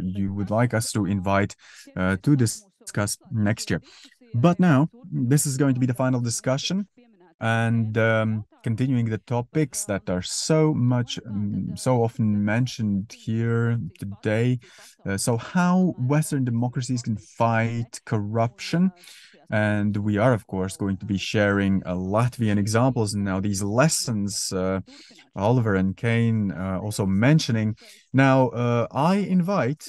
you would like us to invite to discuss next year. But now, this is going to be the final discussion, and continuing the topics that are so often mentioned here today. So how Western democracies can fight corruption. And we are, of course, going to be sharing Latvian examples. And now these lessons, Oliver and Kane also mentioning. Now, I invite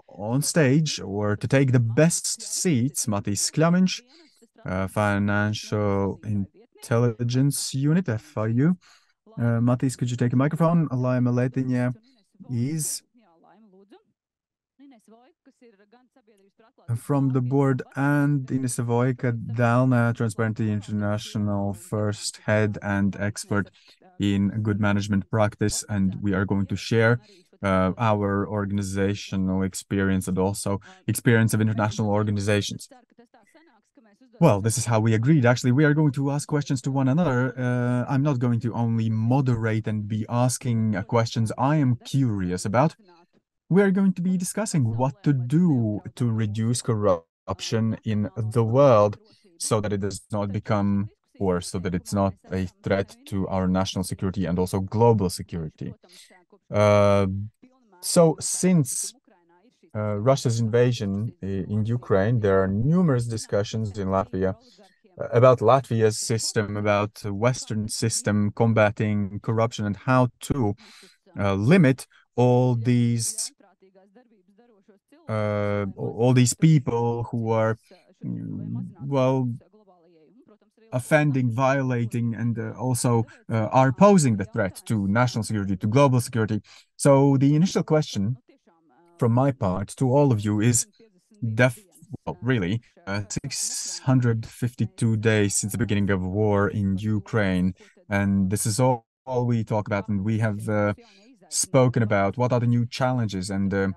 on stage, or to take the best seats, Matīss Kļaviņš, Financial Intelligence Unit, FIU. Matīss, could you take a microphone? Laima, Letiņa is from the board, and Inese Voika, Delna, Transparency International first head and expert in good management practice, and we are going to share our organizational experience and also experience of international organizations. Well, this is how we agreed. Actually, we are going to ask questions to one another. I'm not going to only moderate and be asking questions I am curious about. We are going to be discussing what to do to reduce corruption in the world so that it does not become, or so that it's not a threat to our national security and also global security. So since Russia's invasion in Ukraine, there are numerous discussions in Latvia about Latvia's system, about the Western system combating corruption, and how to limit all these people who are, well, offending, violating, and also are posing the threat to national security, to global security. So the initial question from my part to all of you is, really, 652 days since the beginning of war in Ukraine, and this is all we talk about, and we have spoken about what are the new challenges. And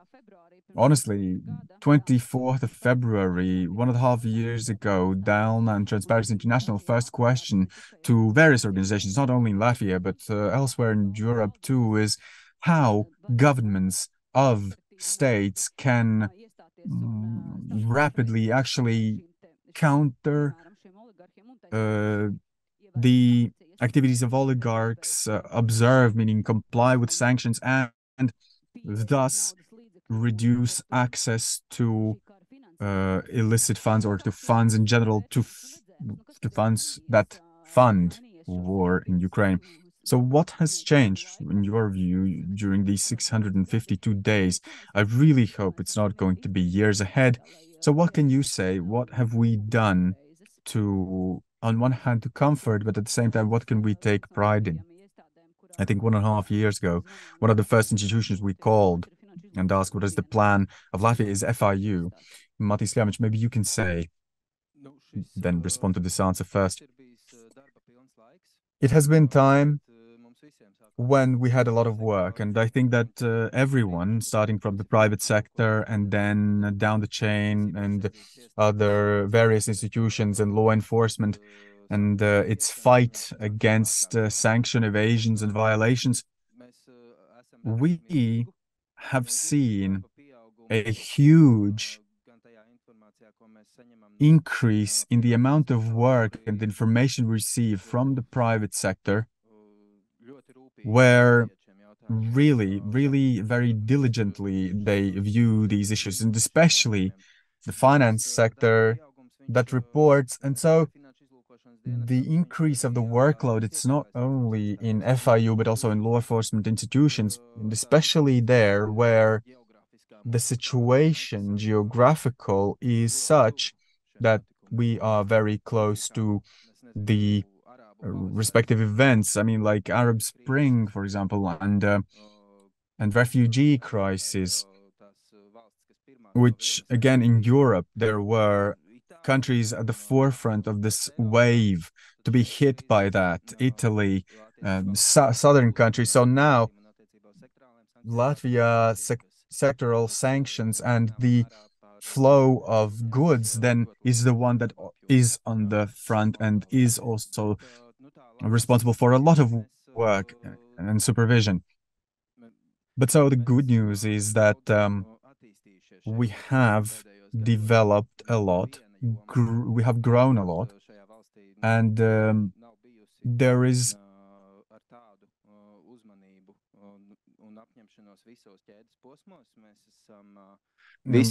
honestly, 24th of February, 1.5 years ago, Delna and Transparency International first question to various organizations, not only in Latvia, but elsewhere in Europe too, is how governments of states can rapidly actually counter the activities of oligarchs, observe, meaning comply with sanctions, and thus reduce access to illicit funds, or to funds in general, to funds that fund war in Ukraine. So what has changed in your view during these 652 days? I really hope it's not going to be years ahead. So what can you say? What have we done to, on one hand, to comfort, but at the same time, what can we take pride in? I think 1.5 years ago, one of the first institutions we called and asked what is the plan of Latvia is FIU. Matīss Kļaviņš, maybe you can say, then respond to this answer first. It has been time when we had a lot of work, and I think that everyone, starting from the private sector and then down the chain, and other various institutions and law enforcement, and its fight against sanction evasions and violations, we have seen a huge increase in the amount of work and information received from the private sector, where really very diligently they view these issues, and especially the finance sector that reports. And so the increase of the workload, it's not only in FIU but also in law enforcement institutions, and especially there where the situation geographical is such that we are very close to the respective events. I mean, like Arab Spring, for example, and refugee crisis, which again in Europe there were countries at the forefront of this wave to be hit by that. Italy, southern countries. So now Latvia sectoral sanctions and the flow of goods then is the one that is on the front and is also responsible for a lot of work and supervision. But so the good news is that we have developed a lot, we have grown a lot, and there is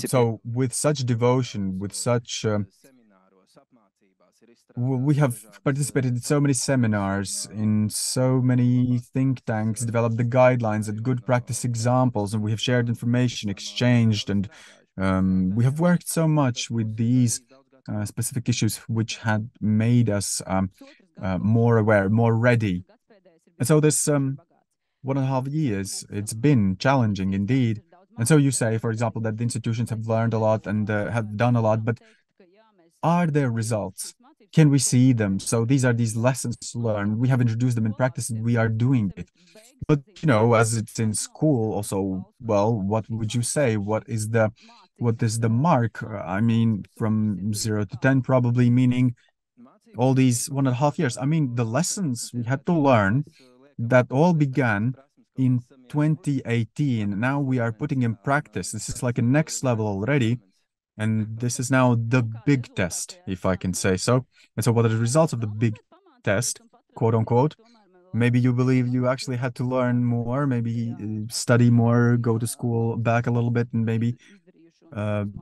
so with such devotion, with such we have participated in so many seminars, in so many think tanks, developed the guidelines and good practice examples, and we have shared information, exchanged, and we have worked so much with these specific issues, which had made us more aware, more ready. And so this 1.5 years, it's been challenging indeed. And so you say, for example, that the institutions have learned a lot and have done a lot, but are there results? Can we see them? So these are these lessons learned. We have introduced them in practice and we are doing it. But, as it's in school also, well, what would you say? What is the mark? I mean, from 0 to 10, probably, meaning all these 1.5 years. I mean, the lessons we had to learn that all began in 2018. Now we are putting in practice. This is like a next level already. And this is now the big test, if I can say so. And so what are the results of the big test, quote unquote? Maybe you believe you actually had to learn more, maybe study more, go to school back a little bit, and maybe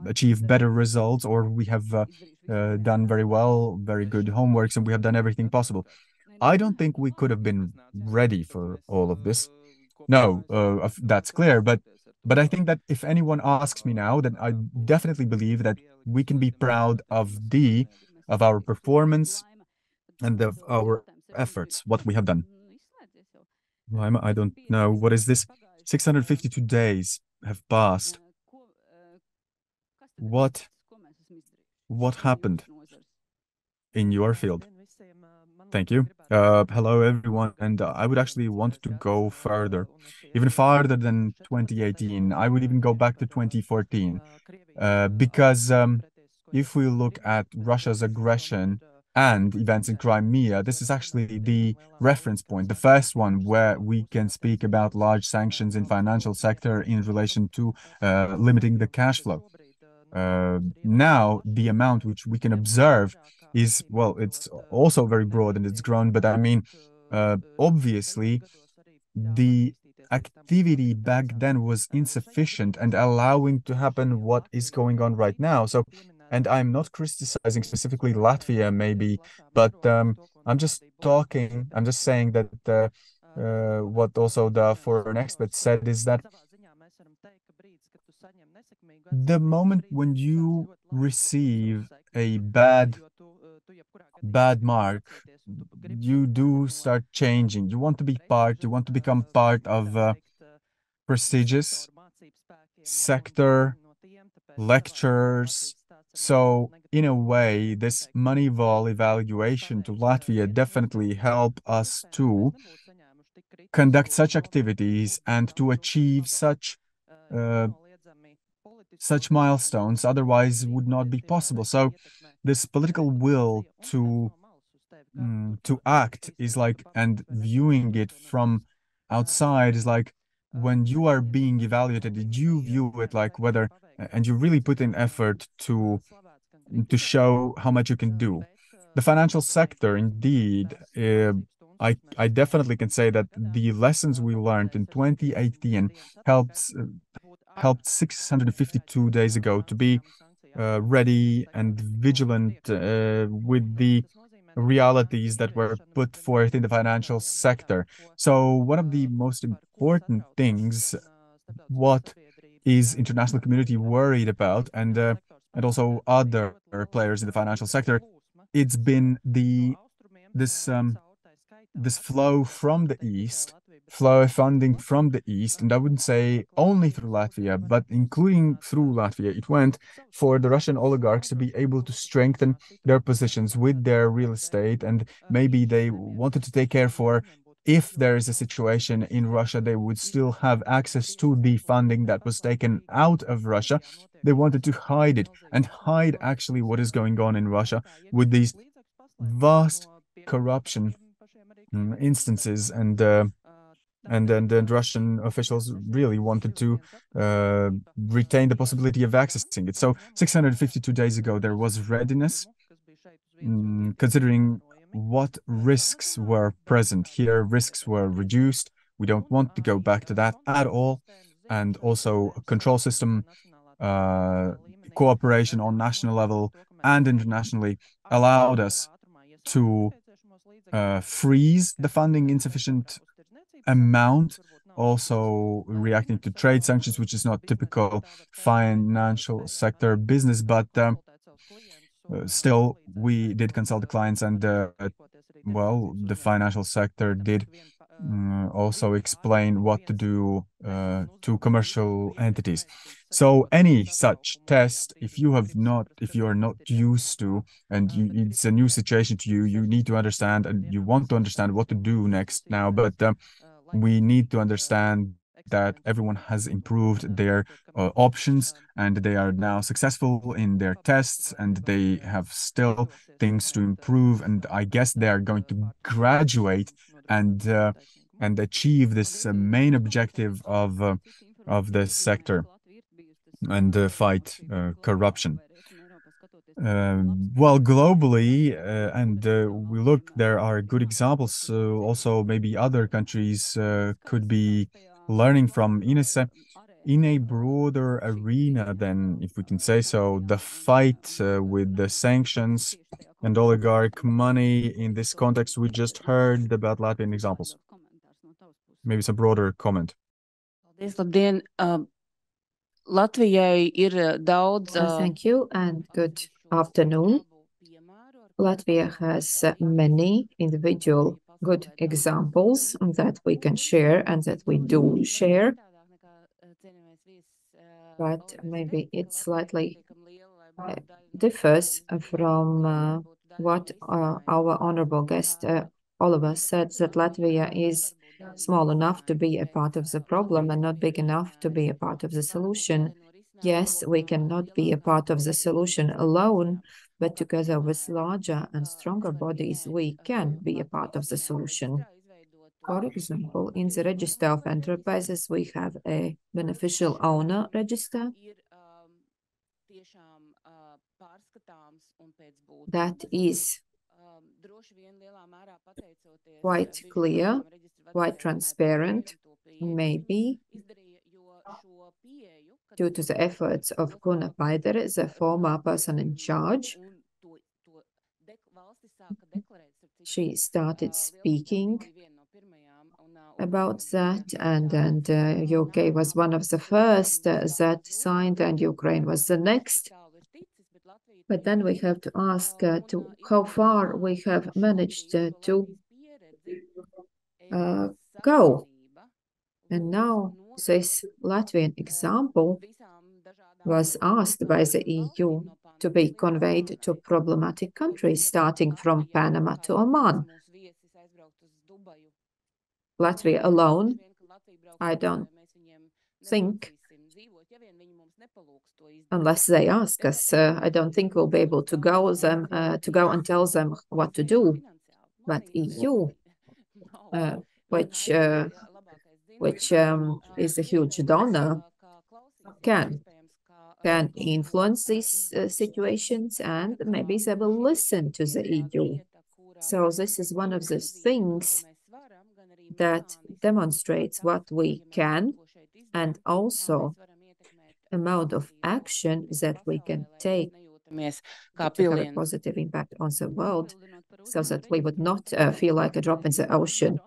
achieve better results, or we have done very well, very good homeworks, and we have done everything possible. I don't think we could have been ready for all of this. No, that's clear. But I think that if anyone asks me now, then I definitely believe that we can be proud of our performance and of our efforts, what we have done. Laima, I don't know. What is this? 652 days have passed. What happened in your field? Thank you. Hello, everyone. And I would actually want to go further, even farther than 2018. I would even go back to 2014, because if we look at Russia's aggression and events in Crimea, this is actually the reference point, the first one where we can speak about large sanctions in financial sector in relation to limiting the cash flow. Now, the amount which we can observe is, well, it's also very broad and it's grown, but I mean, obviously, the activity back then was insufficient and allowing to happen what is going on right now. So, and I'm not criticizing specifically Latvia, maybe, but I'm just saying that what also the foreign expert said is that the moment when you receive a bad mark, you do start changing. You want to become part of a prestigious sector, lectures. So in a way, this Moneyval evaluation to Latvia definitely help us to conduct such activities and to achieve such milestones, otherwise would not be possible. So this political will to act is like, and viewing it from outside is like, when you are being evaluated, you view it like whether, and you really put in effort to show how much you can do. The financial sector, indeed, I definitely can say that the lessons we learned in 2018 helped 652 days ago to be ready and vigilant with the realities that were put forth in the financial sector. So one of the most important things, what is international community worried about, and also other players in the financial sector, it's been this flow from the east, flow of funding from the east, and I wouldn't say only through Latvia, but including through Latvia, it went for the Russian oligarchs to be able to strengthen their positions with their real estate, and maybe they wanted to take care for, if there is a situation in Russia, they would still have access to the funding that was taken out of Russia. They wanted to hide it and hide actually what is going on in Russia with these vast corruption instances, and And then the Russian officials really wanted to retain the possibility of accessing it. So 652 days ago, there was readiness, considering what risks were present. Here, risks were reduced. We don't want to go back to that at all. And also a control system, cooperation on national level and internationally allowed us to freeze the funding insufficient amount, also reacting to trade sanctions, which is not typical financial sector business, but still we did consult the clients, and well, the financial sector did also explain what to do to commercial entities. So any such test, if you are not used to, and it's a new situation to you, you need to understand, and you want to understand what to do next now. But we need to understand that everyone has improved their options, and they are now successful in their tests, and they have still things to improve. And I guess they are going to graduate and achieve this main objective of the sector and fight corruption. Well, globally, and we look, there are good examples. Also, maybe other countries could be learning from Inese in a broader arena, then, if we can say so, the fight with the sanctions and oligarch money. In this context, we just heard about Latvian examples. Maybe it's a broader comment. Latvijai ir daudz. Thank you and good afternoon. Latvia has many individual good examples that we can share and that we do share. But maybe it slightly differs from what our honorable guest Oliver said, that Latvia is small enough to be a part of the problem and not big enough to be a part of the solution. Yes, we cannot be a part of the solution alone, but together with larger and stronger bodies, we can be a part of the solution. For example, in the register of enterprises, we have a beneficial owner register that is quite clear, quite transparent, maybe due to the efforts of Gunnar Paidere, the former person in charge. She started speaking about that, and UK was one of the first that signed, and Ukraine was the next. But then we have to ask to how far we have managed to go. And now this Latvian example was asked by the EU to be conveyed to problematic countries, starting from Panama to Oman. Latvia alone, I don't think, unless they ask us, I don't think we'll be able to go and tell them what to do. But EU, which is a huge donor, can influence these situations, and maybe they will listen to the EU. So this is one of the things that demonstrates what we can, and also amount of action that we can take to have a positive impact on the world, so that we would not feel like a drop in the ocean.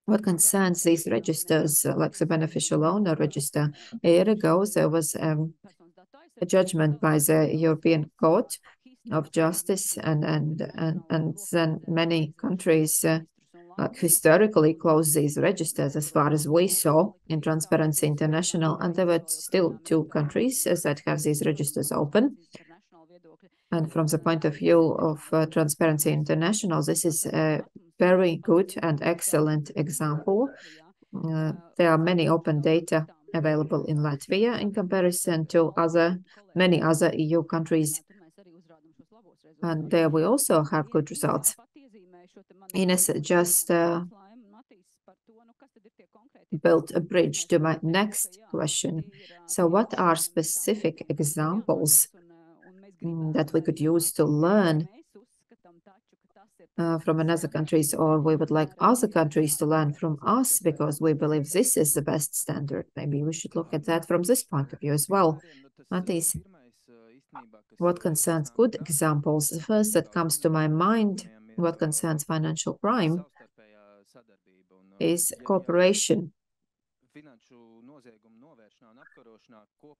What concerns these registers, like the beneficial owner register, a year ago there was a judgment by the European Court of Justice, and then many countries historically closed these registers, as far as we saw in Transparency International, and there were still 2 countries that have these registers open. And from the point of view of Transparency International, this is a very good and excellent example. There are many open data available in Latvia in comparison to many other EU countries. And there we also have good results. Inese just built a bridge to my next question. So what are specific examples that we could use to learn from another countries, or we would like other countries to learn from us because we believe this is the best standard? Maybe we should look at that from this point of view as well. Matīss, what concerns good examples? The first that comes to my mind, what concerns financial crime, is cooperation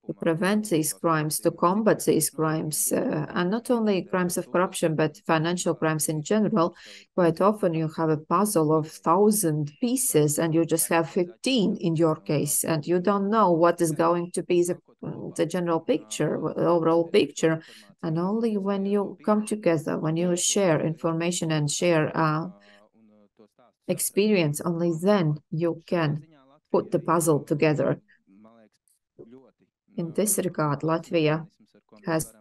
to prevent these crimes, to combat these crimes, and not only crimes of corruption, but financial crimes in general. Quite often you have a puzzle of 1,000 pieces and you just have 15 in your case, and you don't know what is going to be the general picture, overall picture. And only when you come together, when you share information and share experience, only then you can put the puzzle together. In this regard, Latvia has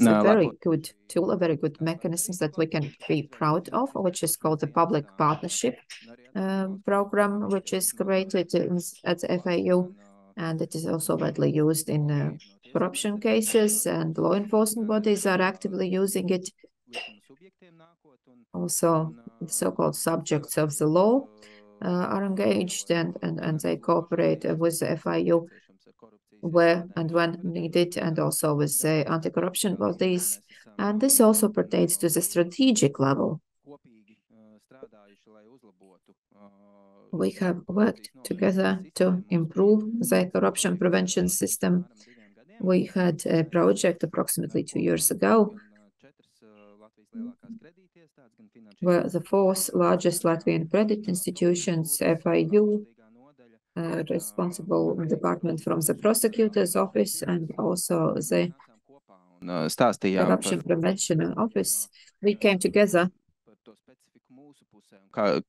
a very good tool, a very good mechanism that we can be proud of, which is called the Public Partnership Program, which is created at the FAU, and it is also widely used in corruption cases, and law enforcement bodies are actively using it. Also, the so-called subjects of the law are engaged, and they cooperate with the FIU where and when needed, and also with the anti-corruption bodies. And this also pertains to the strategic level. We have worked together to improve the corruption prevention system. We had a project approximately 2 years ago where the 4th largest Latvian credit institutions, FIU, responsible department from the prosecutor's office, and also the corruption prevention office, we came together. We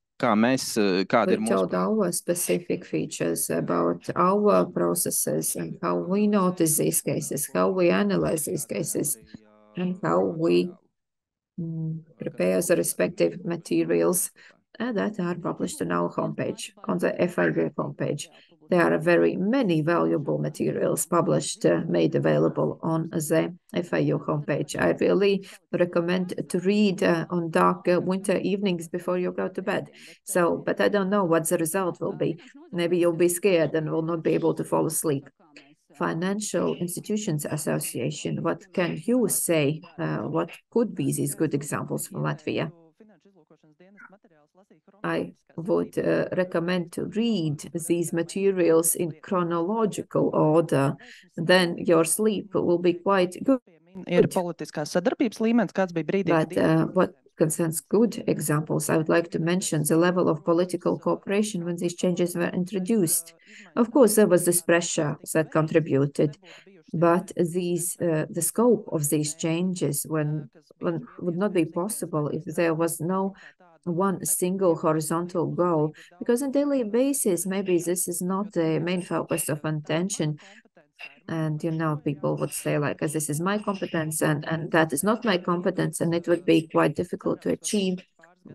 told our specific features about our processes and how we notice these cases, how we analyze these cases, and how we prepare the respective materials that are published on our homepage, on the FIU homepage. There are very many valuable materials published, made available on the FIU homepage. I really recommend to read on dark winter evenings before you go to bed. But I don't know what the result will be. Maybe you'll be scared and will not be able to fall asleep. Financial Institutions Association, what can you say? What could be these good examples from Latvia? I would recommend to read these materials in chronological order. Then your sleep will be quite good. But what concerns good examples, I would like to mention the level of political cooperation when these changes were introduced. Of course, there was this pressure that contributed, but the scope of these changes would not be possible if there was no one single horizontal goal, because on a daily basis, maybe this is not the main focus of attention. And, people would say, like, this is my competence and that is not my competence, and it would be quite difficult to achieve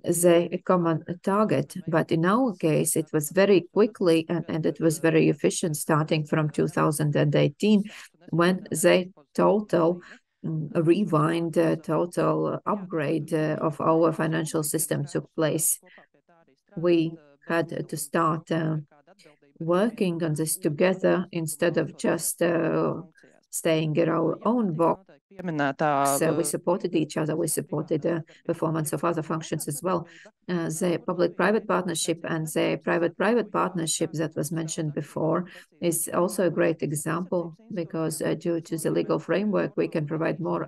the common target. But in our case, it was very quickly and it was very efficient starting from 2018 when the total rewind, total upgrade of our financial system took place. We had to start working on this together instead of just staying in our own box. So we supported each other. We supported the performance of other functions as well. The public-private partnership and the private-private partnership that was mentioned before is also a great example, because due to the legal framework, we can provide more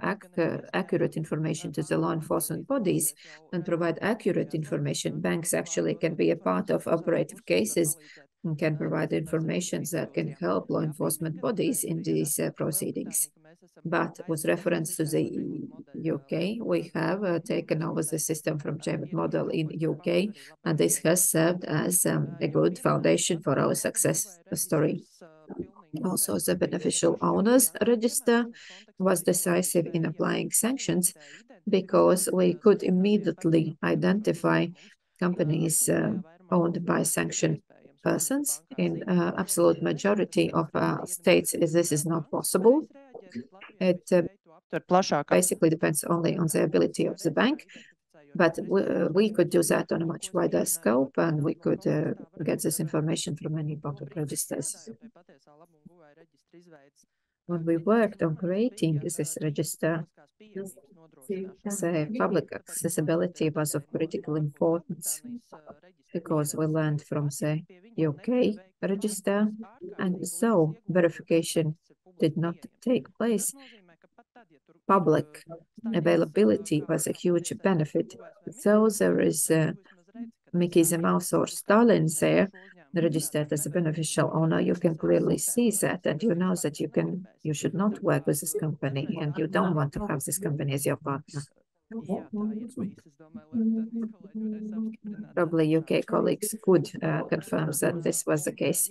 accurate information to the law enforcement bodies and provide accurate information. Banks actually can be a part of operative cases and can provide information that can help law enforcement bodies in these proceedings. But with reference to the UK, we have taken over the system from German model in UK, and this has served as a good foundation for our success story. Also, the beneficial owners register was decisive in applying sanctions, because we could immediately identify companies owned by sanctioned persons. In absolute majority of states, this is not possible. It basically depends only on the ability of the bank, but we could do that on a much wider scope, and we could get this information from any public registers. When we worked on creating this register, the public accessibility was of critical importance because we learned from the UK register, and so verification did not take place. Public availability was a huge benefit. So there is Mickey the Mouse or Stalin there registered as a beneficial owner. You can clearly see that, and you know that you should not work with this company, and you don't want to have this company as your partner. Probably UK colleagues could confirm that this was the case,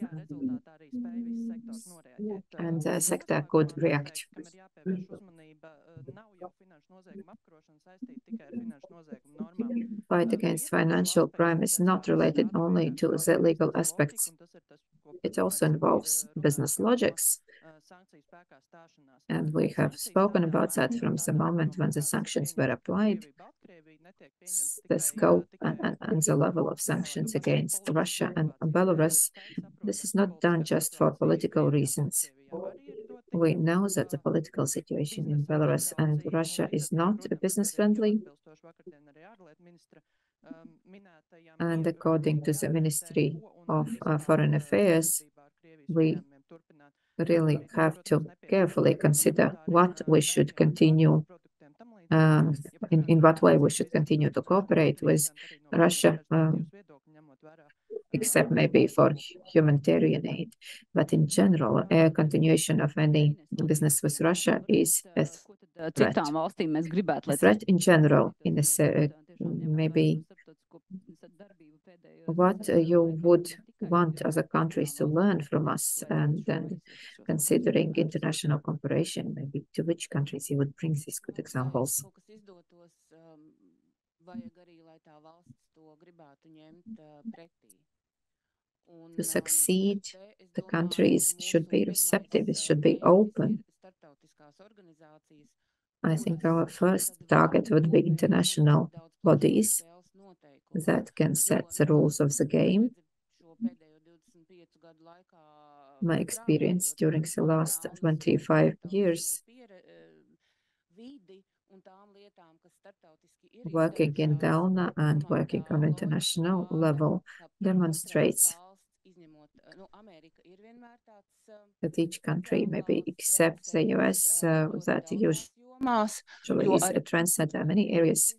and the sector could react. Fight against financial crime is not related only to the legal aspects. It also involves business logics. And we have spoken about that from the moment when the sanctions were applied. The scope and the level of sanctions against Russia and Belarus, this is not done just for political reasons. We know that the political situation in Belarus and Russia is not business-friendly. And according to the Ministry of Foreign Affairs, we really have to carefully consider what we should continue, in what way we should continue to cooperate with Russia, except maybe for humanitarian aid. But in general, a continuation of any business with Russia is a threat. A threat in general, in a, maybe what you would want other countries to learn from us, and then considering international cooperation, maybe to which countries you would bring these good examples. To succeed, the countries should be receptive, it should be open. I think our first target would be international bodies that can set the rules of the game. My experience during the last 25 years working in Delna and working on international level demonstrates that each country, maybe except the US, that usually is a trendsetter in many areas.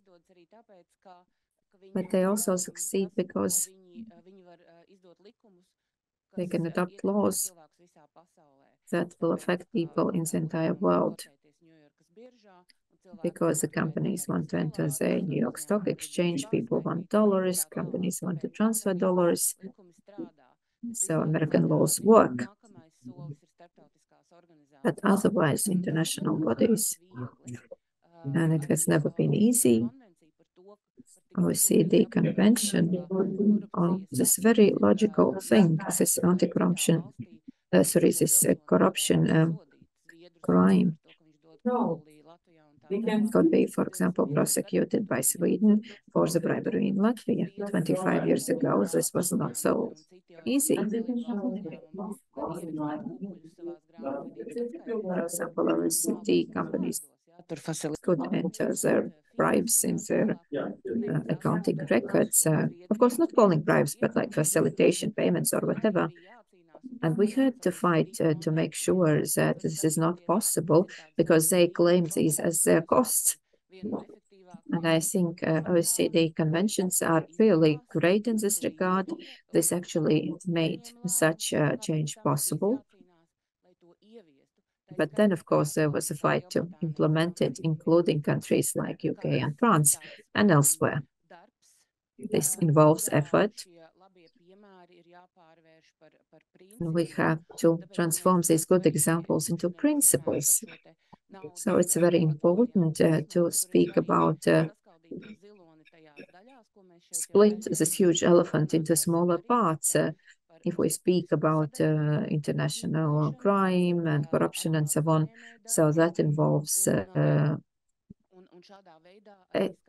But they also succeed because they can adopt laws that will affect people in the entire world. Because the companies want to enter the New York Stock Exchange, people want dollars, companies want to transfer dollars. So American laws work. But otherwise, international bodies, and it has never been easy. OECD Convention on this very logical thing, this anti-corruption, this corruption crime could be, for example, prosecuted by Sweden for the bribery in Latvia. 25 years ago, this was not so easy. For example, OECD companies could enter their bribes in their accounting records. Of course, not calling bribes, but like facilitation payments or whatever. And we had to fight to make sure that this is not possible because they claim these as their costs. And I think OECD conventions are really great in this regard. This actually made such a change possible. But then, of course, there was a fight to implement it, including countries like UK and France and elsewhere. This involves effort. We have to transform these good examples into principles. So it's very important to speak about split this huge elephant into smaller parts, if we speak about international crime and corruption and so on. So that involves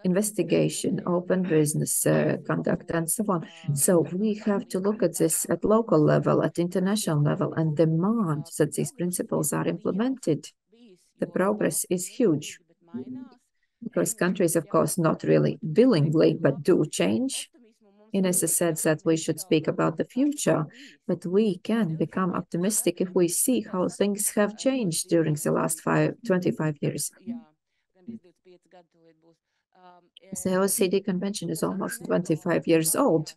investigation, open business conduct, and so on. So we have to look at this at local level, at international level, and demand that these principles are implemented. The progress is huge because countries, of course, not really willingly, but do change. Inese said that we should speak about the future, but we can become optimistic if we see how things have changed during the last 25 years. The OECD Convention is almost 25 years old.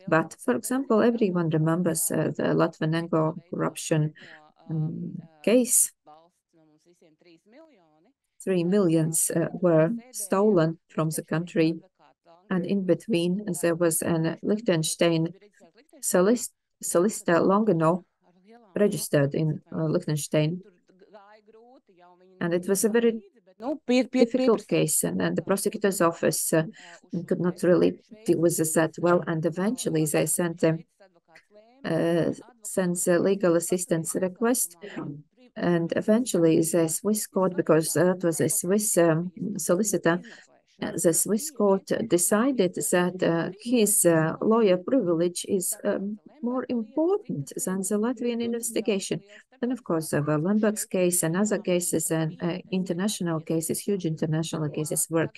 But, for example, everyone remembers the Latvian and Western corruption case. 3 million were stolen from the country. And in between, there was a Liechtenstein solicitor long ago registered in Liechtenstein. And it was a very difficult case, and the prosecutor's office could not really deal with this that well. And eventually they sent a legal assistance request. And eventually the Swiss court, because that was a Swiss solicitor, the Swiss court decided that his lawyer privilege is more important than the Latvian investigation. And of course, there were Lemberg's case and other cases and international cases, huge international cases where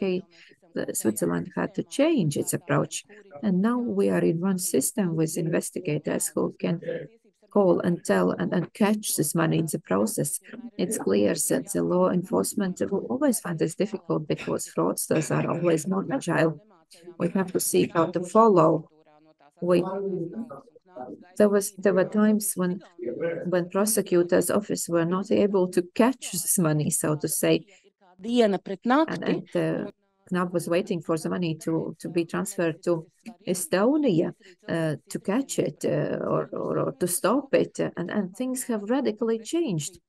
Switzerland had to change its approach. And now we are in one system with investigators who can call and tell and catch this money in the process. It's clear that the law enforcement will always find this difficult because fraudsters are always more agile. We have to see how to follow. There were times when prosecutors' office were not able to catch this money, so to say. And Knab was waiting for the money to be transferred to Estonia to catch it or to stop it, and things have radically changed.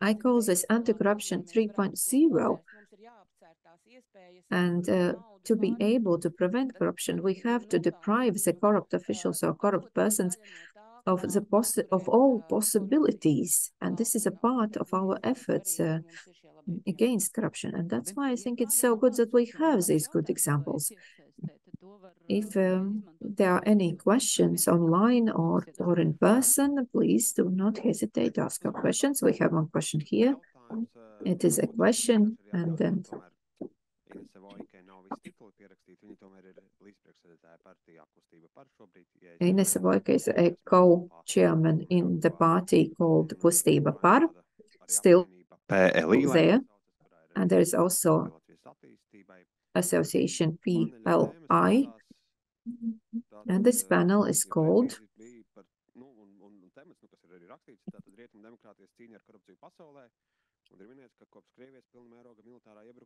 I call this anti-corruption 3.0. And to be able to prevent corruption, we have to deprive the corrupt officials or corrupt persons of all possibilities. And this is a part of our efforts against corruption. And that's why I think it's so good that we have these good examples. If there are any questions online or in person, please do not hesitate to ask our questions. We have one question here. It is a question, and then Inese Voika is a co-chairman in the party called Kustība par, still there. And there is also association PLI. And this panel is called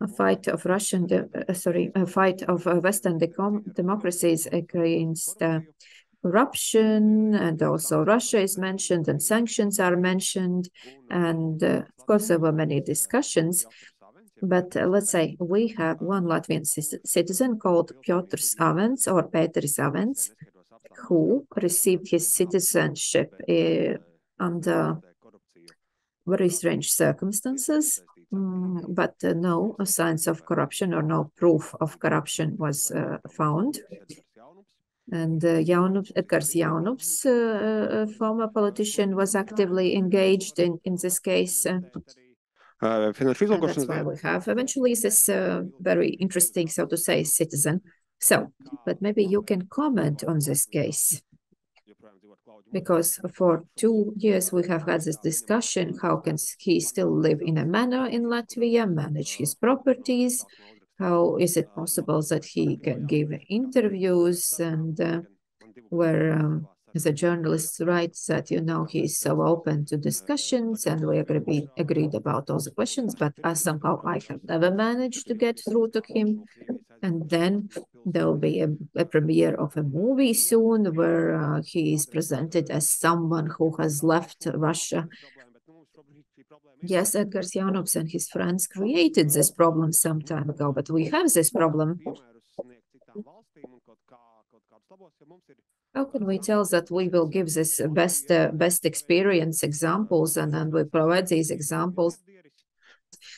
a fight of Western democracies against corruption, and also Russia is mentioned, and sanctions are mentioned, and of course there were many discussions. But let's say we have one Latvian citizen called Piotrs Avens or Pēteris Avens, who received his citizenship under very strange circumstances, but no signs of corruption or no proof of corruption was found. And Edgars Jaunups, former politician, was actively engaged in this case. And that's why we have eventually this very interesting, so to say, citizen. So, but maybe you can comment on this case. Because for 2 years we have had this discussion, how can he still live in a manor in Latvia, manage his properties? How is it possible that he can give interviews, and where the journalists write that, he is so open to discussions, and we agreed about all the questions, but somehow I have never managed to get through to him. And then there will be a premiere of a movie soon where he is presented as someone who has left Russia. Yes, Edgars Jaunups and his friends created this problem some time ago, but we have this problem. How can we tell that we will give this best experience examples and then we provide these examples?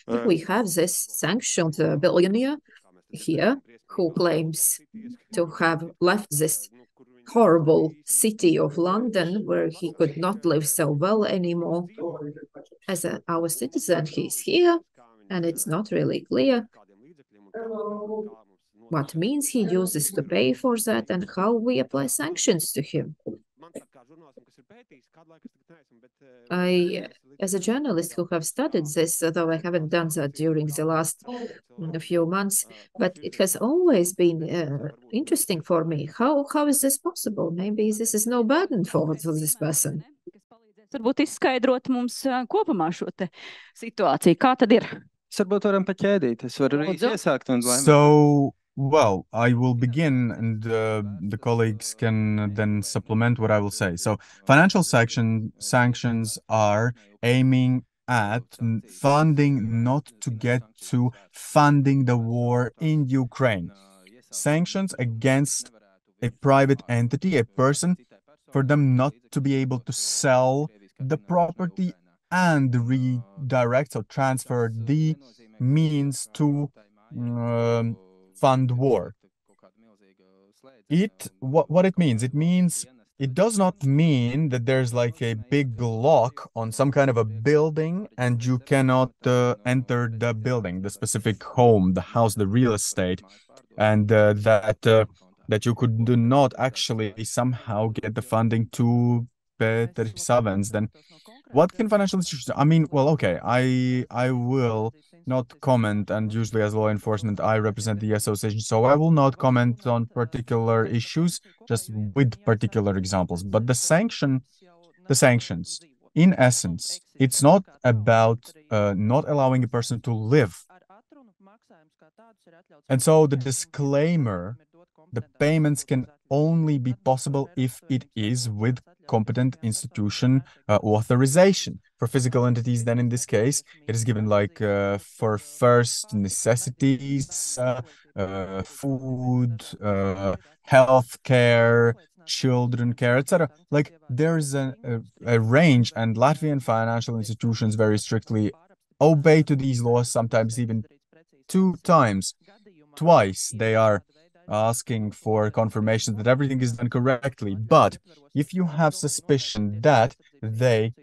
If we have this sanctioned billionaire here who claims to have left this horrible city of London where he could not live so well anymore. As our citizen, he's here, and it's not really clear what means he uses to pay for that and how we apply sanctions to him. As a journalist who have studied this, though I haven't done that during the last few months, but it has always been interesting for me. How is this possible? Maybe this is no burden for this person. Varbūt izskaidrot mums kopumā šo te situāciju. Kā tad ir? Varbūt varam paķēdīt. Es varu iesākt un Laima. So, well, I will begin and the colleagues can then supplement what I will say. So, financial sanctions are aiming at funding not to get to funding the war in Ukraine. Sanctions against a private entity, a person, for them not to be able to sell the property and redirect or transfer the means to fund war. What it means? It means it does not mean that there's like a big lock on some kind of a building and you cannot enter the building, the specific home, the house, the real estate, and that you could do not actually somehow get the funding to Peter Savens. Then what can financial institutions do? I mean, well, okay, I will not comment, and usually as law enforcement I represent the association, so I will not comment on particular issues, just with particular examples. But the sanctions, in essence, it's not about not allowing a person to live. And so the disclaimer, the payments can only be possible if it is with competent institution authorization. For physical entities, then in this case, it is given like for first necessities, food, health care, children care, etc. Like there's a range, and Latvian financial institutions very strictly obey to these laws, sometimes even twice they are asking for confirmation that everything is done correctly. But if you have suspicion that they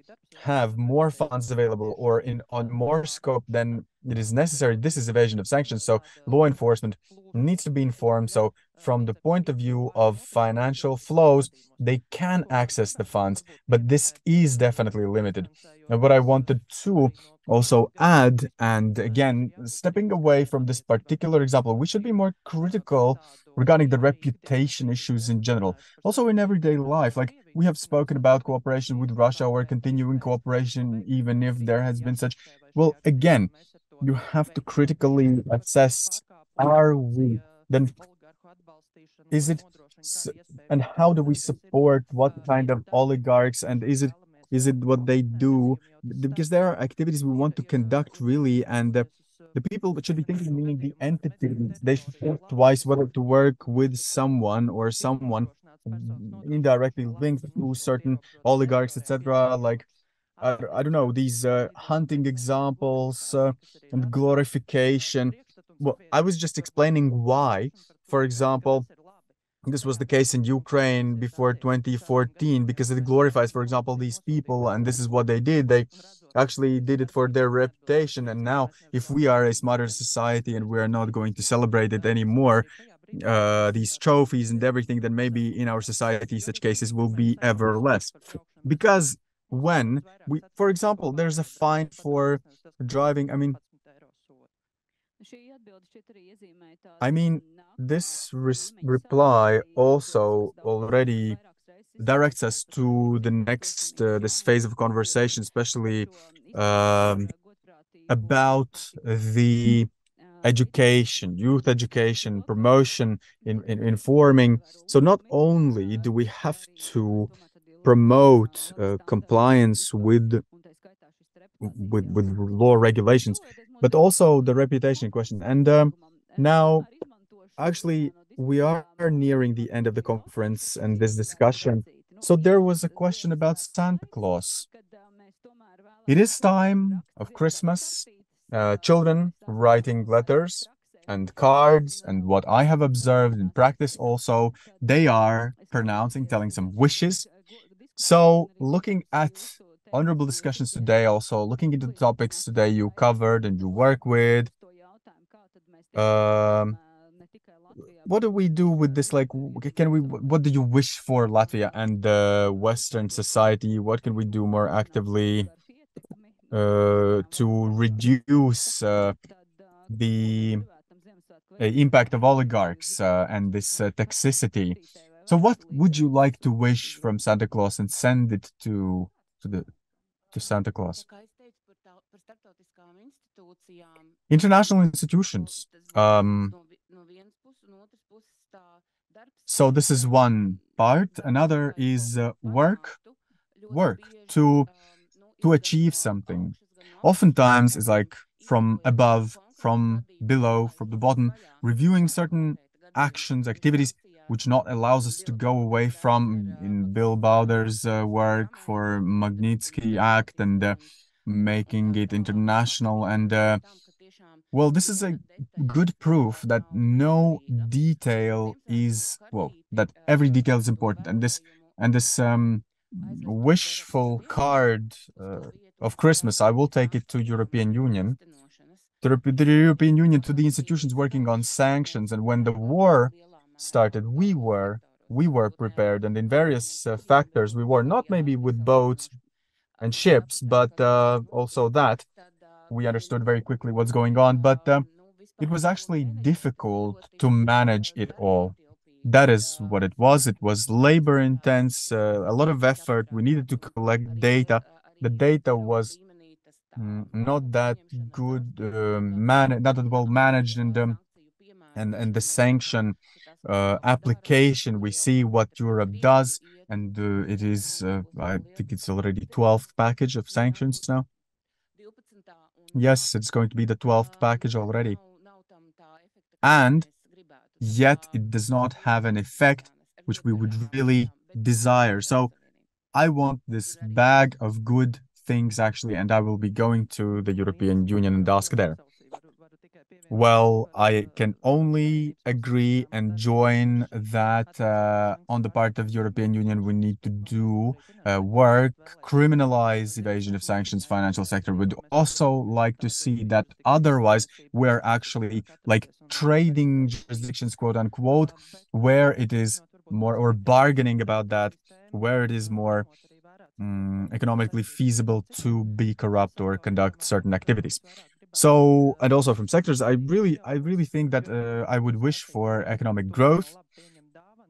have more funds available or on more scope than it is necessary, this is evasion of sanctions. So law enforcement needs to be informed. So from the point of view of financial flows, they can access the funds, but this is definitely limited. And what I wanted to also add, and again, stepping away from this particular example, we should be more critical regarding the reputation issues in general. Also in everyday life, like we have spoken about cooperation with Russia or continuing cooperation, even if there has been such. Well, again, you have to critically assess, are we, then is it, and how do we support what kind of oligarchs, and is it what they do? Because there are activities we want to conduct really, and the people should be thinking, meaning the entities, they should think twice whether to work with someone or someone indirectly linked to certain oligarchs, etc. Like I don't know, these hunting examples and glorification. Well, I was just explaining why. For example, this was the case in Ukraine before 2014, because it glorifies, for example, these people, and this is what they did. They actually did it for their reputation. And now, if we are a smarter society and we are not going to celebrate it anymore, these trophies and everything, then maybe in our society, such cases will be ever less. Because when we, for example, there's a fine for driving, I mean, this reply also already directs us to the next this phase of conversation, especially about the education, youth education, promotion, in informing. So not only do we have to promote compliance with law regulations, but also the reputation question. And now, actually, we are nearing the end of the conference and this discussion. So there was a question about Santa Claus. It is time of Christmas, children writing letters and cards, and what I have observed in practice also, they are pronouncing, telling some wishes. So looking at honorable discussions today, also looking into the topics today you covered and you work with, what do we do with this? Like, what do you wish for Latvia and the Western society? What can we do more actively to reduce the impact of oligarchs and this toxicity? So what would you like to wish from Santa Claus and send it to Santa Claus? International institutions. So this is one part. Another is work to achieve something. Oftentimes it's like from above, from below, from the bottom, reviewing certain actions, activities, which not allows us to go away from in Bill Bauder's work for Magnitsky Act and making it international. And well, this is a good proof that no detail is, well, that every detail is important. And this wishful card of Christmas, I will take it to European Union, the European Union, to the institutions working on sanctions. And when the war started, we were prepared, and in various factors, we were not maybe with boats and ships, but also that we understood very quickly what's going on. But it was actually difficult to manage it all. That is what it was. It was labor intense, a lot of effort. We needed to collect data. The data was not that good, not that well managed, and the sanction application. We see what Europe does, and it is, I think it's already 12th package of sanctions now. Yes, it's going to be the 12th package already. And yet it does not have an effect which we would really desire. So I want this bag of good things actually, and I will be going to the European Union and ask there. Well, I can only agree and join that on the part of European Union, we need to do work, criminalize evasion of sanctions, financial sector. Would also like to see that otherwise we're actually like trading jurisdictions, quote unquote, where it is more, or bargaining about that, where it is more economically feasible to be corrupt or conduct certain activities. So, and also from sectors, I really think that I would wish for economic growth.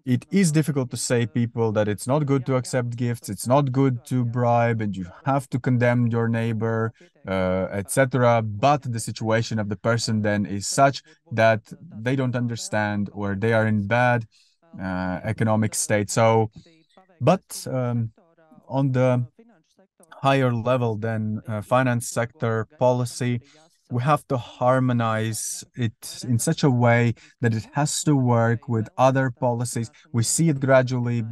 It is difficult to say people that it's not good to accept gifts, it's not good to bribe, and you have to condemn your neighbor, etc. But the situation of the person then is such that they don't understand, or they are in bad economic state. So, but on the higher level than finance sector policy, we have to harmonize it in such a way that it has to work with other policies. We see it gradually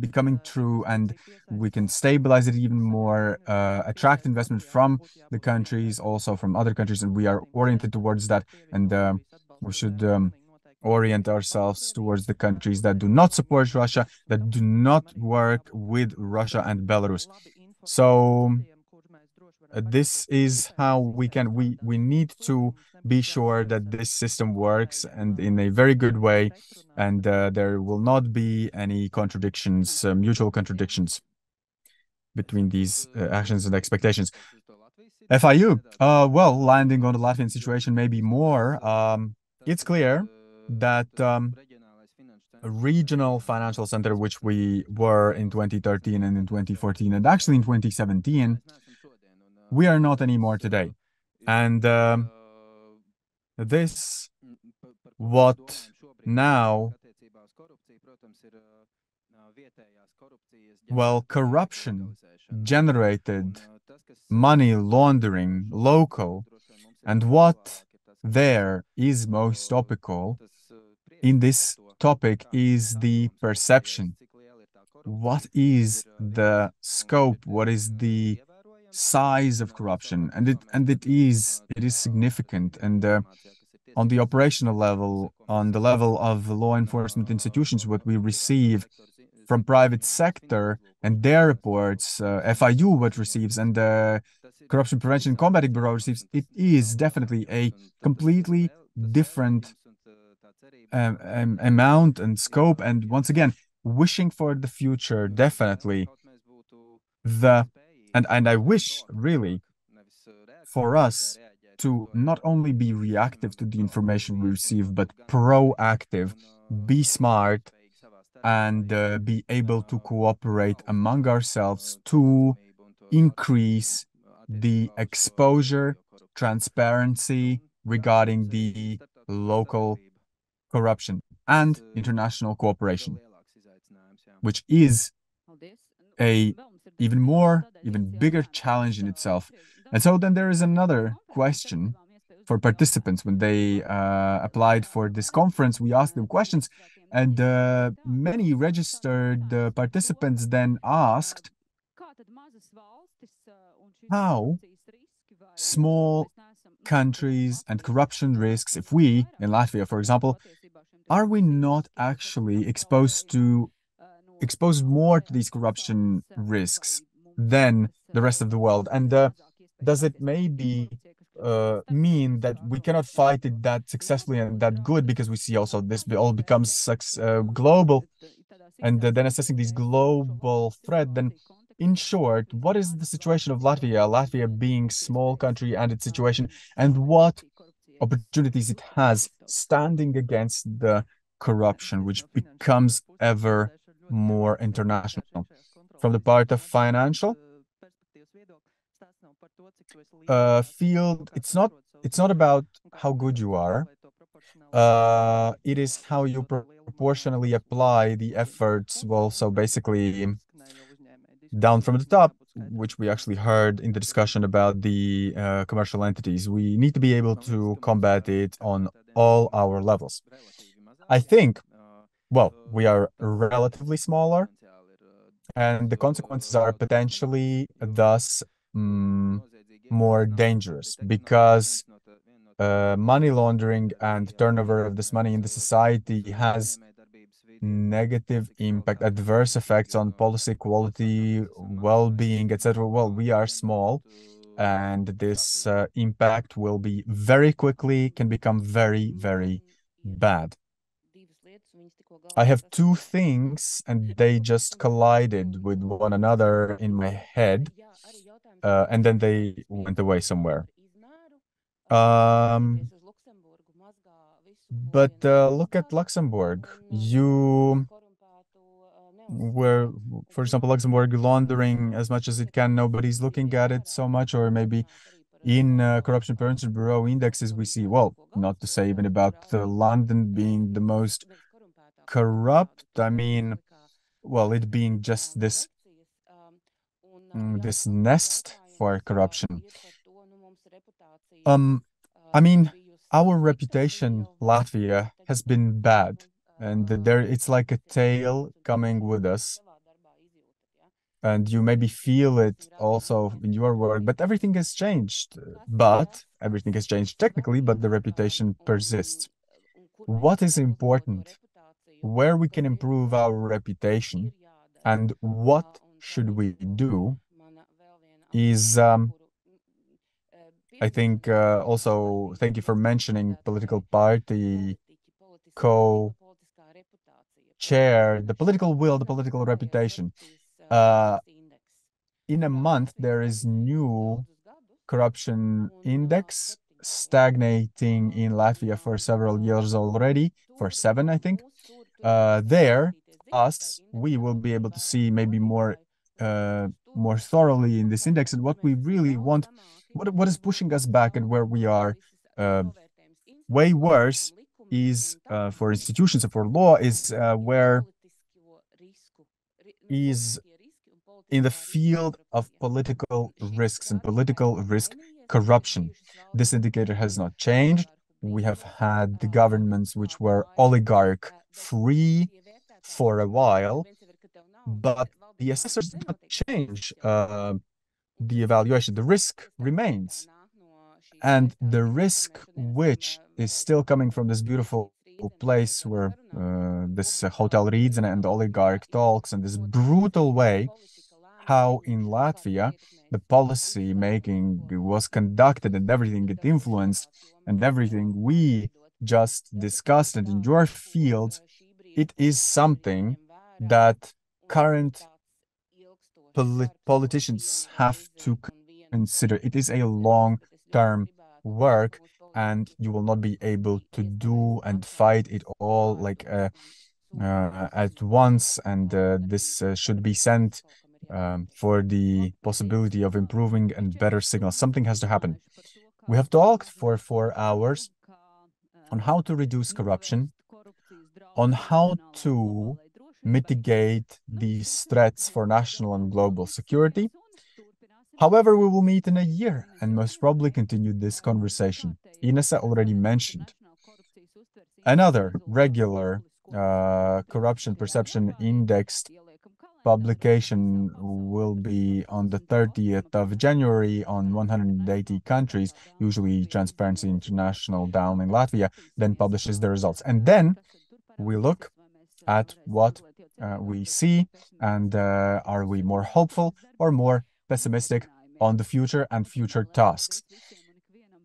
becoming true, and we can stabilize it even more, attract investment from the countries, also from other countries, and we are oriented towards that. And we should orient ourselves towards the countries that do not support Russia, that do not work with Russia and Belarus. So this is how we need to be sure that this system works and in a very good way, and there will not be any contradictions, mutual contradictions between these actions and expectations. FIU, well, landing on the Latvian situation, maybe more. It's clear that a regional financial center, which we were in 2013 and in 2014, and actually in 2017, we are not anymore today. And this, what now, well, corruption generated money laundering local, and what there is most topical in this topic is the perception. What is the scope? What is the size of corruption? And it is significant. And on the operational level, on the level of law enforcement institutions, what we receive from private sector and their reports, FIU what receives, and the Corruption Prevention and Combating Bureau receives, it is definitely a completely different amount and scope. And once again, wishing for the future, definitely and I wish really for us to not only be reactive to the information we receive, but proactive, be smart, and be able to cooperate among ourselves to increase the exposure, transparency regarding the local corruption and international cooperation, which is a even bigger challenge in itself. And so then there is another question for participants. When they applied for this conference, we asked them questions, and many registered participants then asked how small countries and corruption risks, if we, in Latvia, for example, are we not actually exposed more to these corruption risks than the rest of the world? And does it maybe mean that we cannot fight it that successfully and that good, because we see also this all becomes global, and then assessing this global threat? Then in short, what is the situation of Latvia being small country and its situation, and what opportunities it has standing against the corruption, which becomes ever more international? From the part of financial field, it's not about how good you are. It is how you proportionally apply the efforts. Well, so basically down from the top, which we actually heard in the discussion about the commercial entities. We need to be able to combat it on all our levels. I think, well, we are relatively smaller, and the consequences are potentially thus more dangerous, because money laundering and turnover of this money in the society has negative impact, adverse effects on policy quality, well-being, etc. Well, we are small, and this impact will be can become very, very bad. I have two things, and they just collided with one another in my head, and then they went away somewhere. But look at Luxembourg. For example, Luxembourg laundering as much as it can. Nobody's looking at it so much, or maybe in Corruption Prevention Bureau indexes, we see, well, not to say even about London being the most corrupt. I mean, well, it being just this nest for corruption. I mean, our reputation, Latvia, has been bad, and it's like a tail coming with us. And you maybe feel it also in your work, but everything has changed. Everything has changed technically, but the reputation persists. What is important, where we can improve our reputation, and what should we do is, I think, also, thank you for mentioning political party co-chair, the political will, the political reputation. In a month, there is new corruption index stagnating in Latvia for several years already, for 7, I think. We will be able to see maybe more thoroughly in this index, and what we really want, what is pushing us back, and where we are way worse is for institutions and for law is where is in the field of political risks and political risk corruption. This indicator has not changed. We have had the governments which were oligarch free for a while, but the assessors did not change the evaluation. The risk remains. And the risk which is still coming from this beautiful place where this hotel reads and oligarch talks, and this brutal way how in Latvia the policy making was conducted and everything it influenced and everything we just discussed, and in your field, it is something that current politicians have to consider. It is a long-term work, and you will not be able to do and fight it all like at once, and this should be sent for the possibility of improving and better signals. Something has to happen. We have talked for 4 hours on how to reduce corruption, on how to mitigate these threats for national and global security. However, we will meet in a year and most probably continue this conversation. Inese already mentioned another regular corruption perception indexed publication will be on the 30th of January on 180 countries, usually Transparency International down in Latvia, then publishes the results. And then we look at what we see, and are we more hopeful or more pessimistic on the future and future tasks.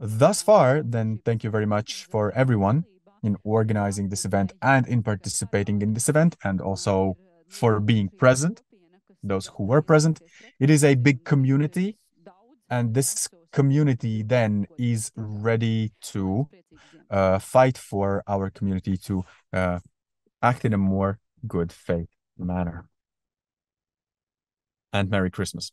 Thus far, then, thank you very much for everyone in organizing this event and in participating in this event, and also for being present, those who were present. It is a big community, and this community then is ready to fight for our community to act in a more good faith manner. And Merry Christmas.